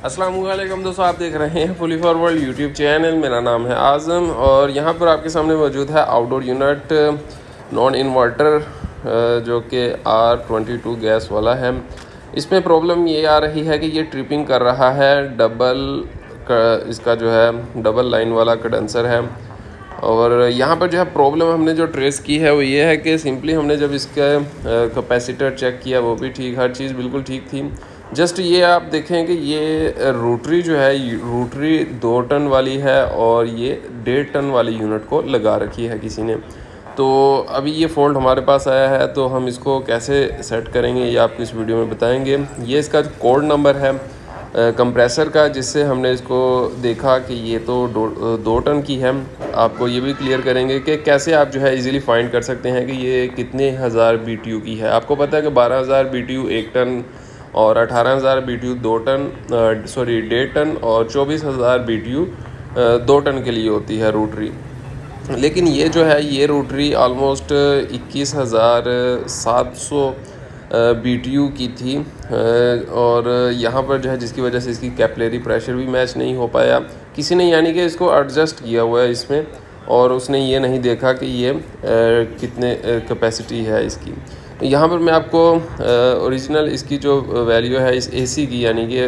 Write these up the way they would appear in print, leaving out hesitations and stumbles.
अस्सलाम वालेकुम दोस्तों, आप देख रहे हैं फुली फॉरवर्ड यूट्यूब चैनल। मेरा नाम है आज़म और यहाँ पर आपके सामने मौजूद है आउटडोर यूनिट नॉन इन्वर्टर जो कि R22 गैस वाला है। इसमें प्रॉब्लम ये आ रही है कि ये ट्रिपिंग कर रहा है। इसका जो है डबल लाइन वाला कंडेंसर है। और यहाँ पर जो है प्रॉब्लम हमने जो ट्रेस की है वो ये है कि सिंपली हमने जब इसका कैपेसिटर चेक किया वो भी ठीक, हर चीज़ बिल्कुल ठीक थी। जस्ट ये आप देखें कि ये रोटरी जो है, रोटरी 2 टन वाली है और ये 1.5 टन वाली यूनिट को लगा रखी है किसी ने। तो अभी ये फ़ॉल्ट हमारे पास आया है, तो हम इसको कैसे सेट करेंगे ये आपको इस वीडियो में बताएंगे। ये इसका कोड नंबर है कंप्रेसर का, जिससे हमने इसको देखा कि ये तो 2 टन की है। आपको ये भी क्लियर करेंगे कि कैसे आप जो है इजीली फाइंड कर सकते हैं कि ये कितने हज़ार BTU की है। आपको पता है कि 12,000 BTU 1 टन और 18,000 BTU 2 टन 1.5 टन और 24,000 BTU 2 टन के लिए होती है रोटरी। लेकिन ये जो है ये रोटरी ऑलमोस्ट 21,700 BTU की थी और यहाँ पर जो है जिसकी वजह से इसकी कैपिलरी प्रेशर भी मैच नहीं हो पाया। किसी ने यानी कि इसको एडजस्ट किया हुआ है इसमें, और उसने ये नहीं देखा कि ये कितने कैपेसिटी है इसकी। यहाँ पर मैं आपको ओरिजिनल इसकी जो वैल्यू है इस AC की, यानी कि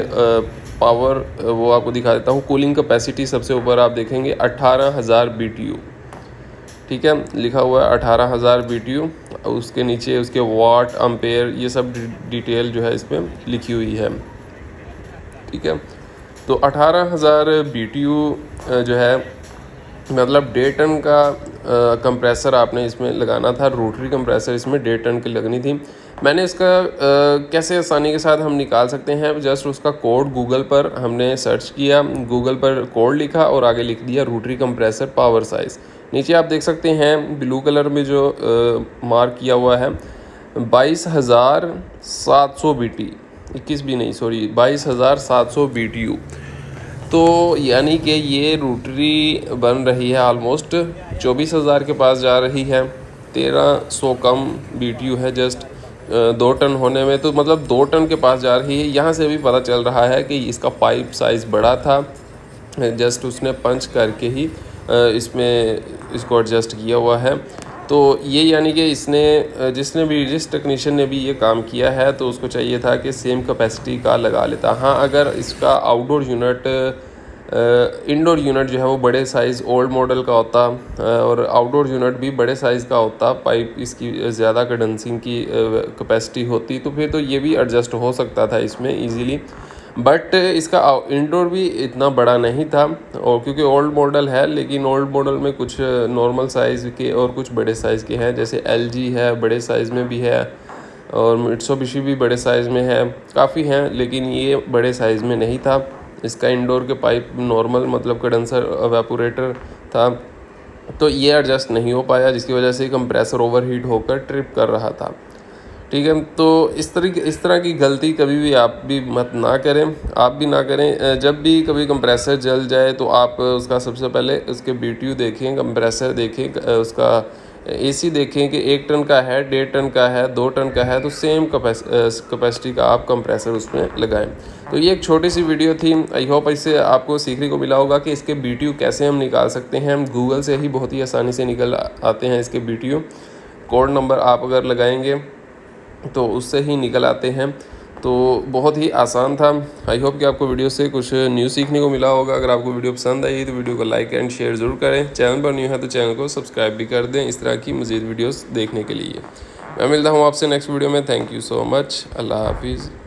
पावर, वो आपको दिखा देता हूँ। कूलिंग कैपेसिटी सबसे ऊपर आप देखेंगे 18,000 BTU, ठीक है, लिखा हुआ है 18,000 BTU। उसके नीचे उसके वाट, एम्पेयर, ये सब डिटेल जो है इसमें लिखी हुई है, ठीक है। तो 18,000 BTU जो है मतलब 1.5 टन का कंप्रेसर आपने इसमें लगाना था। रोटरी कंप्रेसर इसमें 1.5 टन की लगनी थी। मैंने इसका कैसे आसानी के साथ हम निकाल सकते हैं, जस्ट उसका कोड गूगल पर हमने सर्च किया, गूगल पर कोड लिखा और आगे लिख दिया रोटरी कंप्रेसर पावर साइज़। नीचे आप देख सकते हैं ब्लू कलर में जो मार्क किया हुआ है 22,700 BT, 21 भी नहीं, सॉरी 22,700 BTU। तो यानी कि ये रोटरी बन रही है ऑलमोस्ट 24,000 के पास जा रही है। 1,300 कम BTU है जस्ट 2 टन होने में, तो मतलब 2 टन के पास जा रही है। यहाँ से भी पता चल रहा है कि इसका पाइप साइज़ बड़ा था, जस्ट उसने पंच करके ही इसमें इसको एडजस्ट किया हुआ है। तो ये यानी कि जिस टेक्नीशियन ने भी ये काम किया है तो उसको चाहिए था कि सेम कैपेसिटी का लगा लेता। हाँ, अगर इसका आउटडोर यूनिट इंडोर यूनिट जो है वो बड़े साइज़ ओल्ड मॉडल का होता और आउटडोर यूनिट भी बड़े साइज़ का होता, पाइप इसकी ज़्यादा कंडेंसिंग की कैपेसिटी होती, तो फिर तो ये भी एडजस्ट हो सकता था इसमें इजीली। बट इसका इंडोर भी इतना बड़ा नहीं था, और क्योंकि ओल्ड मॉडल है, लेकिन ओल्ड मॉडल में कुछ नॉर्मल साइज़ के और कुछ बड़े साइज़ के हैं, जैसे LG है बड़े साइज़ में भी है और मित्सुबिशी भी बड़े साइज़ में है, काफ़ी हैं, लेकिन ये बड़े साइज़ में नहीं था। इसका इंडोर के पाइप नॉर्मल मतलब कंडेंसर एवापोरेटर था, तो ये एडजस्ट नहीं हो पाया, जिसकी वजह से कंप्रेसर ओवरहीट होकर ट्रिप कर रहा था, ठीक है। तो इस तरह की गलती कभी भी आप भी ना करें। जब भी कभी कंप्रेसर जल जाए तो आप उसका सबसे पहले उसके BTU देखें, कंप्रेसर देखें, उसका AC देखें कि 1 टन का है, 1.5 टन का है, 2 टन का है, तो सेम कैपेसिटी का आप कंप्रेसर उसमें लगाएं। तो ये एक छोटी सी वीडियो थी। आई होप इससे आपको सीखने को मिला होगा कि इसके BTU कैसे हम निकाल सकते हैं। हम गूगल से ही बहुत ही आसानी से निकल आते हैं इसके BTU। कोड नंबर आप अगर लगाएंगे तो उससे ही निकल आते हैं। तो बहुत ही आसान था। आई होप कि आपको वीडियो से कुछ न्यू सीखने को मिला होगा। अगर आपको वीडियो पसंद आई तो वीडियो को लाइक एंड शेयर ज़रूर करें। चैनल पर न्यू है तो चैनल को सब्सक्राइब भी कर दें इस तरह की मज़ीद वीडियोस देखने के लिए। मैं मिलता हूँ आपसे नेक्स्ट वीडियो में। Thank you so much. अल्लाह हाफिज़।